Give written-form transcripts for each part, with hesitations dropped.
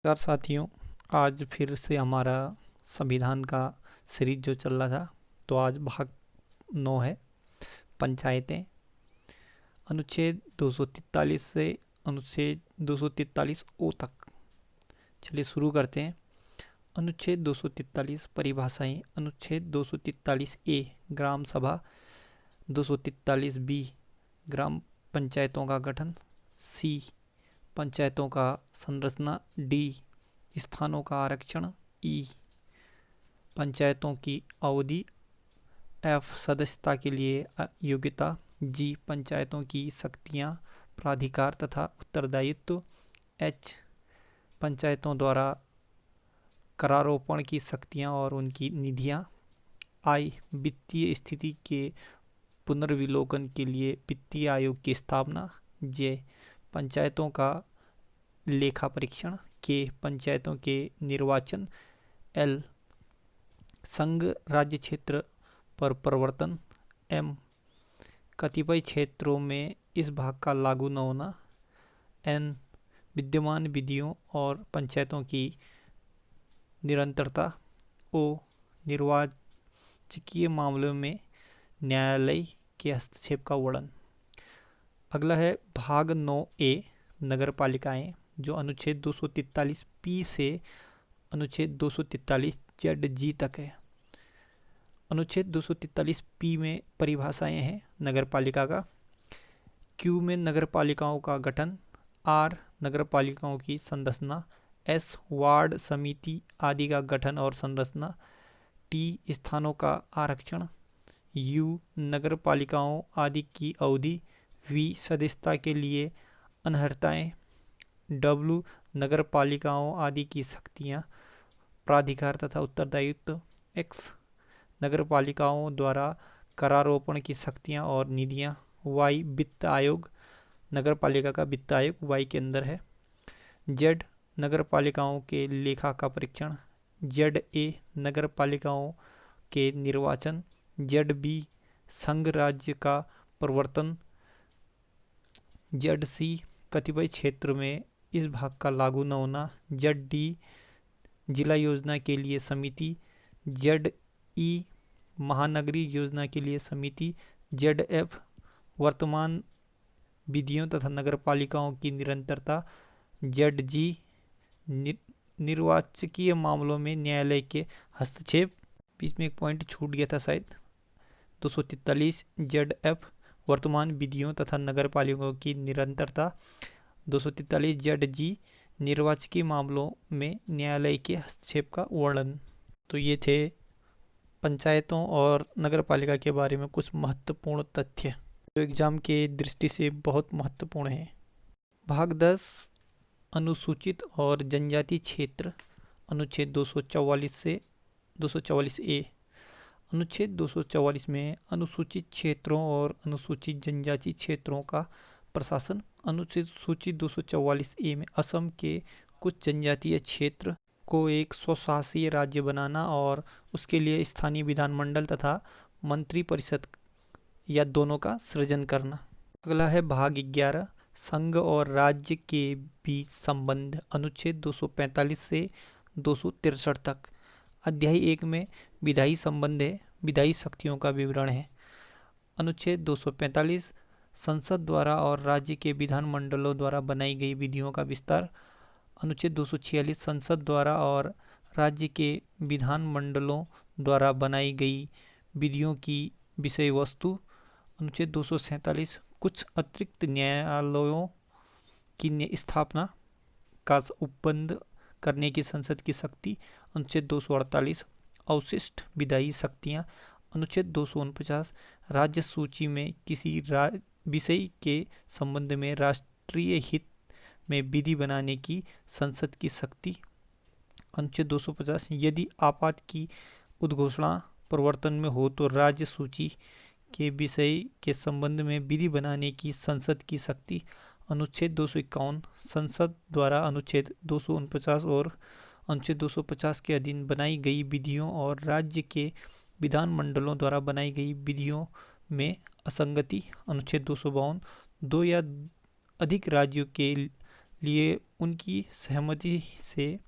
नमस्कार साथियों। आज फिर से हमारा संविधान का सीरीज जो चल रहा था, तो आज भाग 9 है, पंचायतें। अनुच्छेद 243 से अनुच्छेद 243 ओ तक। चलिए शुरू करते हैं। अनुच्छेद 243 परिभाषाएं। अनुच्छेद 243 ए ग्राम सभा, 243 बी ग्राम पंचायतों का गठन, सी पंचायतों का संरचना, डी स्थानों का आरक्षण, ई पंचायतों की अवधि, एफ सदस्यता के लिए योग्यता, जी पंचायतों की शक्तियां, प्राधिकार तथा उत्तरदायित्व, एच पंचायतों द्वारा करारोपण की शक्तियां और उनकी निधियां, आई वित्तीय स्थिति के पुनर्विलोकन के लिए वित्तीय आयोग की स्थापना, जे पंचायतों का लेखा परीक्षण, के पंचायतों के निर्वाचन, एल संघ राज्य क्षेत्र पर परिवर्तन, एम कतिपय क्षेत्रों में इस भाग का लागू न होना, एन विद्यमान विधियों और पंचायतों की निरंतरता, ओ निर्वाचकीय मामलों में न्यायालय के हस्तक्षेप का वर्णन। अगला है भाग 9 ए नगर पालिकाएं, जो अनुच्छेद 243 पी से अनुच्छेद 243 जेड जी तक है। अनुच्छेद 243 पी में परिभाषाएं हैं नगर पालिका का। क्यू में नगर पालिकाओं का गठन, आर नगर पालिकाओं की संरचना, एस वार्ड समिति आदि का गठन और संरचना, टी स्थानों का आरक्षण, यू नगर पालिकाओं आदि की अवधि, वी सदस्यता के लिए अनर्हताएं, डब्ल्यू नगर पालिकाओं आदि की शक्तियां, प्राधिकार तथा उत्तरदायित्व, एक्स नगर पालिकाओं द्वारा करारोपण की शक्तियां और निधियां, वाई वित्त आयोग नगर पालिका का वित्त आयोग वाई के अंदर है, जेड नगर पालिकाओं के लेखा का परीक्षण, जेड ए नगर पालिकाओं के निर्वाचन, जेड बी संघ राज्य का प्रवर्तन, जेड सी कतिपय क्षेत्र में इस भाग का लागू न होना, जेड डी जिला योजना के लिए समिति, जेड ई महानगरीय योजना के लिए समिति, जेड एफ वर्तमान विधियों तथा नगर पालिकाओं की निरंतरता, जेड जी निर्वाचकीय मामलों में न्यायालय के हस्तक्षेप। बीच में एक पॉइंट छूट गया था शायद। 243 जेड एफ वर्तमान विधियों तथा नगर पालिकाओं की निरंतरता, 243 जेड जी निर्वाचकीय मामलों में न्यायालय के हस्तक्षेप का वर्णन। तो ये थे पंचायतों और नगर पालिका के बारे में कुछ महत्वपूर्ण तथ्य जो एग्जाम के दृष्टि से बहुत महत्वपूर्ण है। भाग 10 अनुसूचित और जनजाति क्षेत्र, अनुच्छेद 244 से 244 ए। अनुच्छेद 244 में अनुसूचित क्षेत्रों और अनुसूचित जनजाति क्षेत्रों का प्रशासन। अनुच्छेद सूची 244 ए में असम के कुछ जनजातीय क्षेत्र को एक स्वशासीय राज्य बनाना और उसके लिए स्थानीय विधानमंडल तथा मंत्री परिषद या दोनों का सृजन करना। अगला है भाग 11 संघ और राज्य के बीच संबंध, अनुच्छेद 245 से 263 तक। अध्याय 1 में विधायी संबंध है, विधायी शक्तियों का विवरण है। अनुच्छेद 245 संसद द्वारा और राज्य के विधानमंडलों द्वारा बनाई गई विधियों का विस्तार। अनुच्छेद 246 संसद द्वारा और राज्य के विधानमंडलों द्वारा बनाई गई विधियों की विषय वस्तु। अनुच्छेद 247 कुछ अतिरिक्त न्यायालयों की स्थापना का उपबंध करने की संसद की शक्ति। अनुच्छेद 248 अवशिष्ट विधायी शक्तियाँ। अनुच्छेद 249 राज्य सूची में किसी विषय के संबंध में राष्ट्रीय हित में विधि बनाने की संसद की शक्ति। अनुच्छेद 250 यदि आपात की उद्घोषणा प्रवर्तन में हो तो राज्य सूची के विषय के संबंध में विधि बनाने की संसद की शक्ति। अनुच्छेद 251 संसद द्वारा अनुच्छेद 249 और अनुच्छेद 250 के अधीन बनाई गई विधियों और राज्य के विधानमंडलों द्वारा बनाई गई विधियों में असंगति। अनुच्छेद 252 दो या अधिक राज्यों के लिए उनकी सहमति से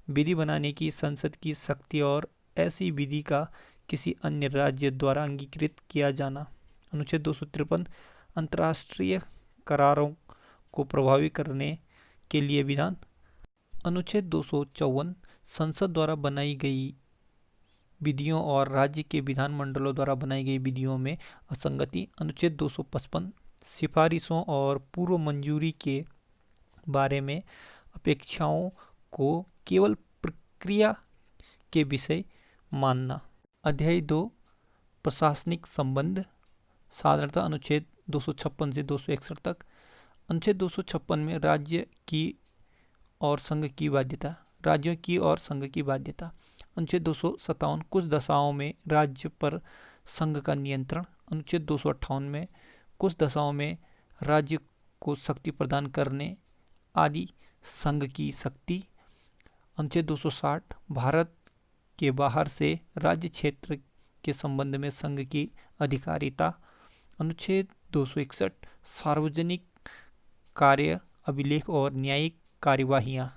विधि बनाने की संसद की शक्ति और ऐसी विधि का किसी अन्य राज्य द्वारा अंगीकृत किया जाना। अनुच्छेद 253 अंतर्राष्ट्रीय करारों को प्रभावी करने के लिए विधान। अनुच्छेद 254 संसद द्वारा बनाई गई विधियों और राज्य के विधानमंडलों द्वारा बनाई गई विधियों में असंगति। अनुच्छेद 255 सिफारिशों और पूर्व मंजूरी के बारे में अपेक्षाओं को केवल प्रक्रिया के विषय मानना। अध्याय 2 प्रशासनिक संबंध साधारणतः अनुच्छेद 256 से 261 तक। अनुच्छेद 256 में राज्य की और संघ की बाध्यता, राज्यों की और संघ की बाध्यता। अनुच्छेद 257 कुछ दशाओं में राज्य पर संघ का नियंत्रण। अनुच्छेद 258 में कुछ दशाओं में राज्य को शक्ति प्रदान करने आदि संघ की शक्ति। अनुच्छेद 260 भारत के बाहर से राज्य क्षेत्र के संबंध में संघ की अधिकारिता। अनुच्छेद 261 सार्वजनिक कार्य अभिलेख और न्यायिक कार्यवाहियाँ।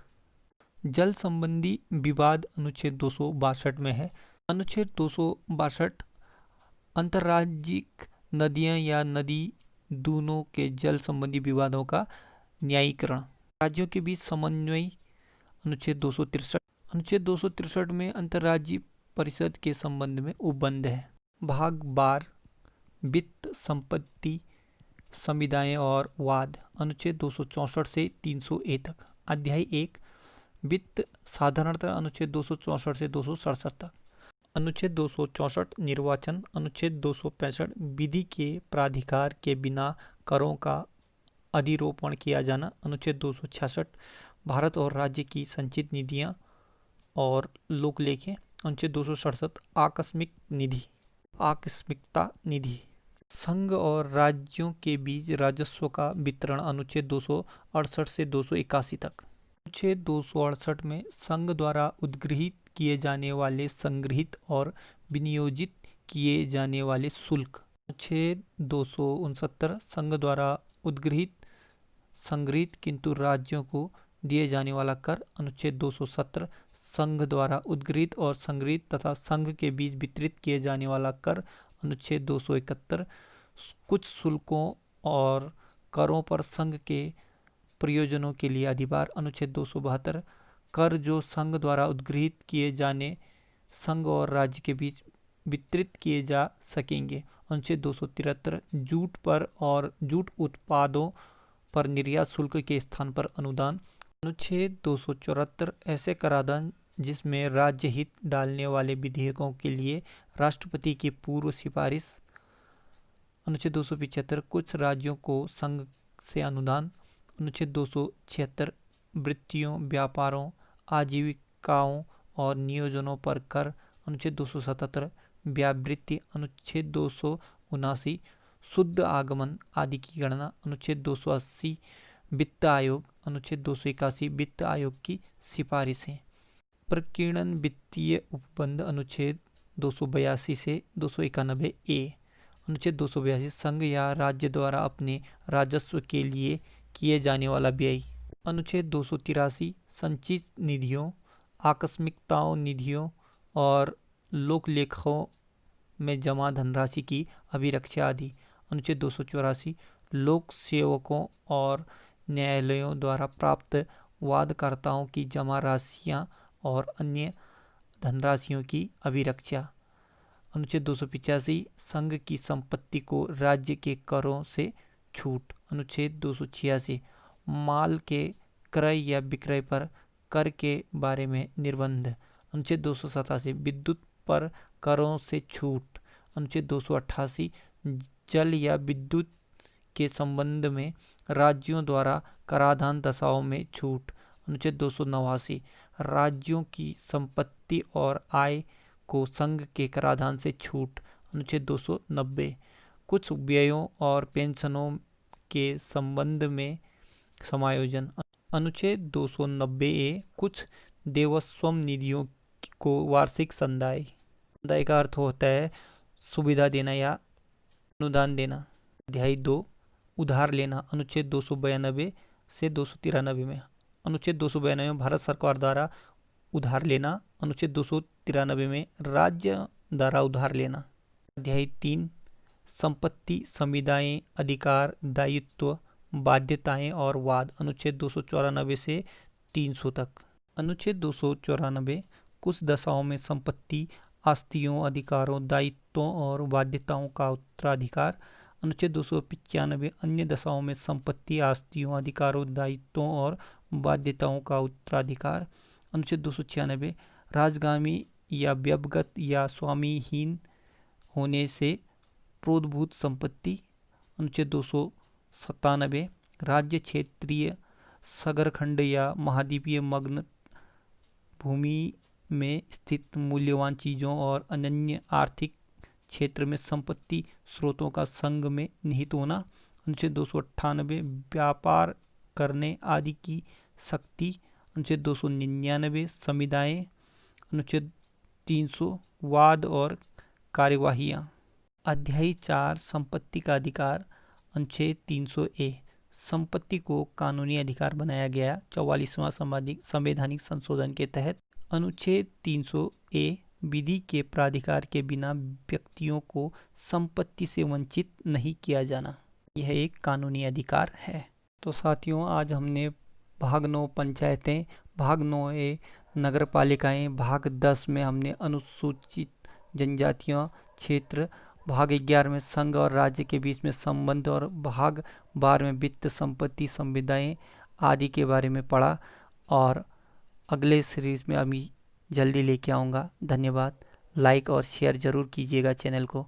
जल संबंधी विवाद अनुच्छेद 262 में है। अनुच्छेद 262 अंतर्राज्यिक नदियाँ या नदी दोनों के जल संबंधी विवादों का न्यायीकरण, राज्यों के बीच समन्वय। अनुच्छेद 263 अनुच्छेद 263 में अंतर्राज्यीय परिषद के संबंध में उपबंध है। भाग 12 वित्त संपत्ति संविदाएं और वाद। अनुच्छेद 264 से 300A तक। अध्याय 1 वित्त साधारणतः अनुच्छेद 264 से 267 तक। अनुच्छेद 264 निर्वाचन। अनुच्छेद 265 विधि के प्राधिकार के बिना करों का अधिरोपण किया जाना। अनुच्छेद 266 भारत और राज्य की संचित निधियां और लोकलेखें। अनुच्छेद 267 आकस्मिक निधि, आकस्मिकता निधि। संघ और राज्यों के बीच राजस्व का वितरण। अनुच्छेद 268 से 281 तक। अनुच्छेद 268 में संघ द्वारा उद्गृहित किए जाने वाले, संग्रहित और विनियोजित किए जाने वाले शुल्क। अनुच्छेद 269 संघ द्वारा उद्गृहित, संग्रहित किंतु राज्यों को दिए जाने वाला कर। अनुच्छेद 270 संघ द्वारा उद्गृहित और संग्रहित तथा संघ के बीच वितरित किए जाने वाला कर। अनुच्छेद 271 कुछ शुल्कों और करों पर संघ के प्रयोजनों के लिए अधिभार। अनुच्छेद 272 कर जो संघ द्वारा उद्गृहित किए जाने संघ और राज्य के बीच वितरित किए जा सकेंगे। अनुच्छेद 273 जूट पर और जूट उत्पादों पर निर्यात शुल्क के स्थान पर अनुदान। अनुच्छेद 274 ऐसे कराधान जिसमें राज्य हित डालने वाले विधेयकों के लिए राष्ट्रपति की पूर्व सिफारिश। अनुच्छेद 275 कुछ राज्यों को संघ से अनुदान। अनुच्छेद 276 वृत्तियों, व्यापारों, आजीविकाओं और नियोजनों पर कर। अनुच्छेद 277 व्यावृत्ति। अनुच्छेद 279 शुद्ध आगमन आदि की गणना। अनुच्छेद 280 वित्त आयोग। अनुच्छेद 281 वित्त आयोग की सिफारिशें। प्रकीर्णन वित्तीय उपबंध। अनुच्छेद 282 से 291A। अनुच्छेद 282 संघ या राज्य द्वारा अपने राजस्व के लिए किए जाने वाला व्यय। अनुच्छेद 283 संचित निधियों, आकस्मिकताओं निधियों और लोकलेखों में जमा धनराशि की अभिरक्षा आदि। अनुच्छेद 284 लोक सेवकों और न्यायालयों द्वारा प्राप्त वादकर्ताओं की जमा राशियां और अन्य धनराशियों की अभिरक्षा। अनुच्छेद 285 संघ की संपत्ति को राज्य के करों से छूट। अनुच्छेद 286 माल के क्रय या विक्रय पर कर के बारे में निर्बंध। अनुच्छेद 287 विद्युत पर करों से छूट। अनुच्छेद 288 जल या विद्युत के संबंध में राज्यों द्वारा कराधान दशाओं में छूट। अनुच्छेद 289 राज्यों की संपत्ति और आय को संघ के कराधान से छूट। अनुच्छेद 290 कुछ व्ययों और पेंशनों के संबंध में समायोजन। अनुच्छेद 290A कुछ देवस्वम निधियों को वार्षिक संदाय। संदाय का अर्थ होता है सुविधा देना या अनुदान देना। अध्याय 2 उधार लेना। अनुच्छेद 292 से 293 में। अनुच्छेद 292 में भारत सरकार द्वारा उधार लेना। अनुच्छेद 293 में राज्य द्वारा उधार लेना। अध्याय 3 संपत्ति, संविदाएं, अधिकार, दायित्व, बाध्यताएं और वाद। अनुच्छेद 294 से 300 तक। अनुच्छेद 294 कुछ दशाओं में संपत्ति, आस्तियों, अधिकारों, दायित्वों और बाध्यताओं का उत्तराधिकार। अनुच्छेद 295 अन्य दशाओं में संपत्ति, आस्तियों, अधिकारों, दायित्वों और बाध्यताओं का उत्तराधिकार। अनुच्छेद 296 राजगामी या व्यवगत या स्वामीहीन होने से प्रोद्भूत संपत्ति। अनुच्छेद 297 राज्य, क्षेत्रीय, सगरखंड या महाद्वीपीय मग्न भूमि में स्थित मूल्यवान चीज़ों और अनन्य आर्थिक क्षेत्र में संपत्ति स्रोतों का संघ में निहित होना। अनुच्छेद 298 व्यापार करने आदि की शक्ति। अनुच्छेद 299 संविदाएं। अनुच्छेद 300 वाद और कार्यवाहियाँ। अध्याय 4 संपत्ति का अधिकार। अनुच्छेद 300A संपत्ति को कानूनी अधिकार बनाया गया 44वां संवैधानिक संशोधन के तहत। अनुच्छेद 300A विधि के प्राधिकार के बिना व्यक्तियों को संपत्ति से वंचित नहीं किया जाना, यह एक कानूनी अधिकार है। तो साथियों, आज हमने भाग 9 पंचायतें, भाग 9A नगर पालिकाएँ, भाग 10 में हमने अनुसूचित जनजातियाँ क्षेत्र, भाग 11 में संघ और राज्य के बीच में संबंध और भाग 12 में वित्त, संपत्ति, संविदाएं आदि के बारे में पढ़ा। और अगले सीरीज में अभी जल्दी लेके आऊँगा। धन्यवाद। लाइक और शेयर ज़रूर कीजिएगा चैनल को।